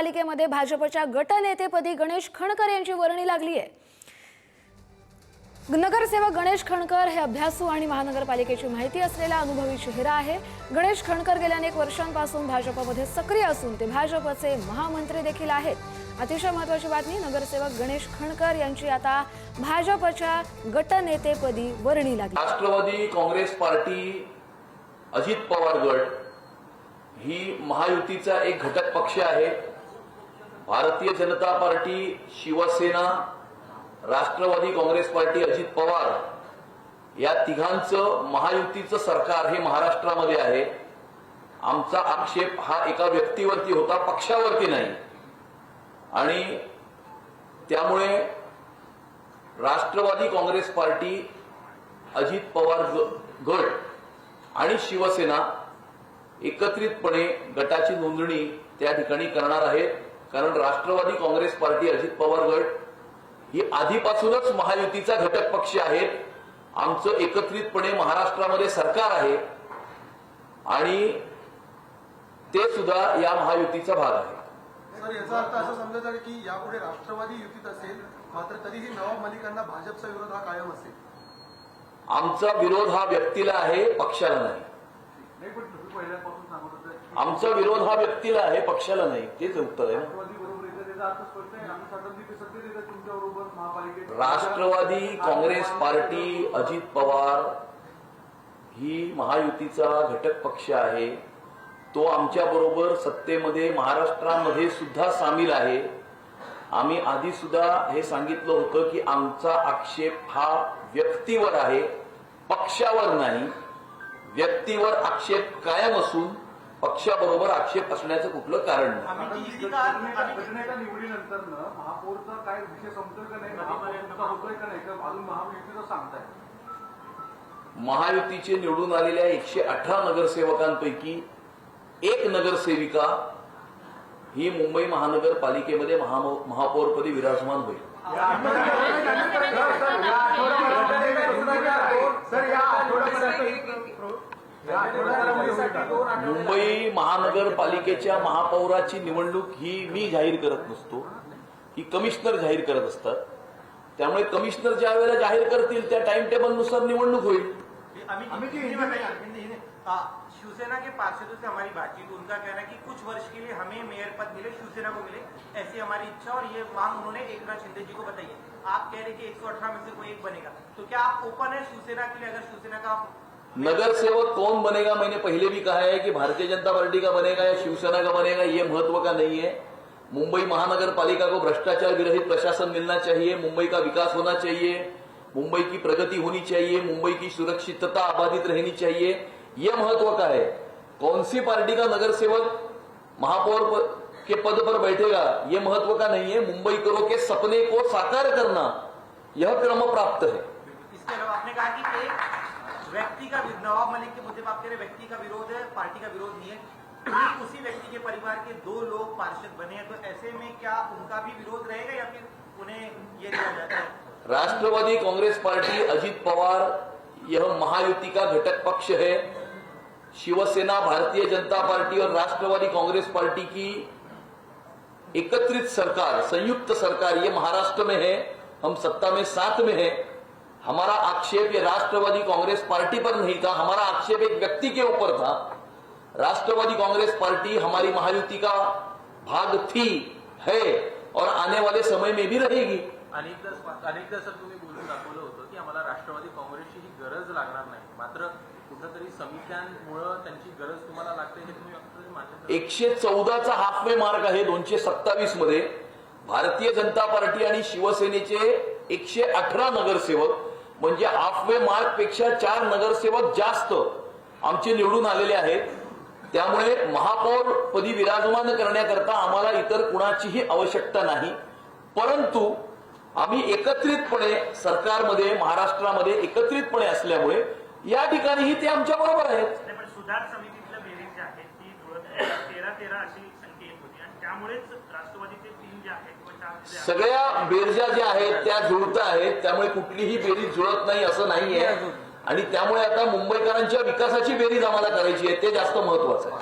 महानगरपालिकेमध्ये भाजपच्या गटनेतेपदी गणेश खणकर यांची वर्णी लागली आहे। नगरसेवक गणेश खणकर हे अभ्यासू आणि महानगरपालिकेची माहिती असलेला अनुभवी चेहरा आहे। गणेश खणकर गेल्या अनेक वर्षांपासून भाजपमध्ये सक्रिय असून ते भाजपचे महामंत्री देखील आहेत। अतिशय महत्त्वाची बातमी, नगरसेवक गणेश खणकर यांची आता भाजपच्या गटनेतेपदी वर्णी लागली। राष्ट्रवादी काँग्रेस पार्टी, अजित पवार गट ही महायुतीचा एक घटक पक्ष आहे। भारतीय जनता पार्टी, शिवसेना, राष्ट्रवादी काँग्रेस पार्टी, अजित पवार या तिघांचं महायुतीचं सरकार हे महाराष्ट्रामध्ये आहे। आमचा आक्षेप हा एका व्यक्तीवरती होता, पक्षावरती नाही। आणि त्यामुळे राष्ट्रवादी काँग्रेस पार्टी, अजित पवार गट आणि शिवसेना एकत्रितपणे गटाची नोंदणी त्या ठिकाणी करणार आहेत। कारण राष्ट्रवादी काँग्रेस पार्टी, अजित पवार गट ही आधीपासूनच महायुतीचा घटक पक्ष आहेत। आमचं एकत्रितपणे महाराष्ट्रामध्ये सरकार आहे आणि ते सुद्धा या महायुतीचा भाग आहे। सर, याचा अर्थ असं समजायचा की यापुढे राष्ट्रवादी युतीत असेल, मात्र तरीही नवाब मलिकांना भाजपचा विरोध हा कायम असेल। आमचा विरोध हा व्यक्तीला आहे, पक्षाला नाही। आमचा विरोध हा व्यक्तीला आहे, पक्षाला नाही। तेच उत्तर आहे। राष्ट्रवादी काँग्रेस पार्टी, अजित पवार ही महायुतीचा घटक पक्ष आहे। तो आमच्या बरोबर सत्तेमध्ये महाराष्ट्रामध्ये सुद्धा सामील आहे। आम्ही आधी सुद्धा हे सांगितलं होतं की आमचा आक्षेप हा व्यक्तीवर आहे, पक्षावर नाही। व्यक्तीवर आक्षेप कायम असून पक्षाबरोबर आक्षेप असण्याचं कुठलं कारण नाही। निवडीनंतर महापौरचा काय विषय संपतोय का नाही, महापौरचा होतोय का नाही, अजून महायुतीचं सांगताय? महायुतीचे निवडून आलेल्या 118 नगरसेवकांपैकी एक नगरसेविका ही मुंबई महानगरपालिकेमध्ये महापौरपदी विराजमान होईल। मुंबई महानगरपालिकेच्या महापौराची निवडणूक ही मी जाहीर करत नसतो, ही कमिशनर जाहीर करत असतात। त्यामुळे कमिशनर ज्या वेळेला जाहीर करतील त्या टाइम टेबल नुसार निवडणूक होईल। शिवसेना के पार्षदों से हमारी बातचीत, उनका कहना है कि कुछ वर्ष के लिए हमें मेयर पद मिले, शिवसेना को मिले, ऐसी हमारी इच्छा और ये मांग उन्होंने एकनाथ शिंदे जी को बताई है। आप कह रहे कि 118 में से कोई एक बनेगा, तो क्या आप ओपन है शिवसेना के लिए? अगर शिवसेना का नगरसेवक कौन बनेगा, मैंने पहले भी कहा है कि भारतीय जनता पार्टी का बनेगा या शिवसेना का बनेगा, ये महत्व का नहीं है। मुंबई महानगरपालिका को भ्रष्टाचार विरहित प्रशासन मिलना चाहिए, मुंबई का विकास होना चाहिए, मुंबई की प्रगति होनी चाहिए, मुंबई की सुरक्षितता आबादित रहनी चाहिए, यह महत्व का है। कौन सी पार्टी का नगरसेवक महापौर के पद पर बैठेगा यह महत्व का नहीं है। मुंबईकरों के सपने को साकार करना यह क्रम प्राप्त है। इसके अलावा आपने कहा कि एक व्यक्ति का, नवाब मलिक के मुद्दे पर आप कह रहे व्यक्ति का विरोध है, पार्टी का विरोध नहीं है। उसी व्यक्ति के परिवार के 2 लोग पार्षद बने हैं, तो ऐसे में क्या उनका भी विरोध रहेगा या फिर उन्हें ये दिया जाता है? राष्ट्रवादी कांग्रेस पार्टी, अजित पवार यह महायुति का घटक पक्ष है। शिवसेना, भारतीय जनता पार्टी और राष्ट्रवादी कांग्रेस पार्टी की एकत्रित सरकार, संयुक्त सरकार ये महाराष्ट्र में है। हम सत्ता में साथ में है। हमारा आक्षेप ये राष्ट्रवादी कांग्रेस पार्टी पर नहीं था, हमारा आक्षेप एक व्यक्ति के ऊपर था। राष्ट्रवादी कांग्रेस पार्टी हमारी महायुति का भाग थी, है और आने वाले समय में भी रहेगी। अनेकदा सर तुम्ही बोलून दाखवलं होतं की आम्हाला राष्ट्रवादी काँग्रेसची ही गरज लागणार नाही, मात्र कुठेतरी समित्यांमुळे त्यांची गरज तुम्हाला लागते हे तुम्ही 114चा हाफवे मार्क आहे 227 मध्ये। भारतीय जनता पार्टी आणि शिवसेनेचे 118 नगरसेवक म्हणजे हाफवे मार्क पेक्षा 4 नगरसेवक जास्त आमचे निवडून आलेले आहेत। त्यामुळे महापौर पदी विराजमान करण्याकरता आम्हाला इतर कुणाचीही आवश्यकता नाही, परंतु आम्ही एकत्रितपणे सरकारमध्ये, महाराष्ट्रामध्ये एकत्रितपणे असल्यामुळे या ठिकाणीही ते आमच्या बरोबर आहेत। सुधार समितीतल्या बेरीज ज्या आहेत ती 13 अशी संख्या येत होती आणि त्यामुळेच राष्ट्रवादीचे 3 जे आहेत किंवा 4 सगळ्या बेरजा ज्या आहेत त्या जुळत आहेत। त्यामुळे कुठलीही बेरीज जुळत नाही असं नाहीये। आणि त्यामुळे आता मुंबईकरांच्या विकासाची बेरीज आम्हाला करायची आहे, ते जास्त महत्त्वाचं आहे।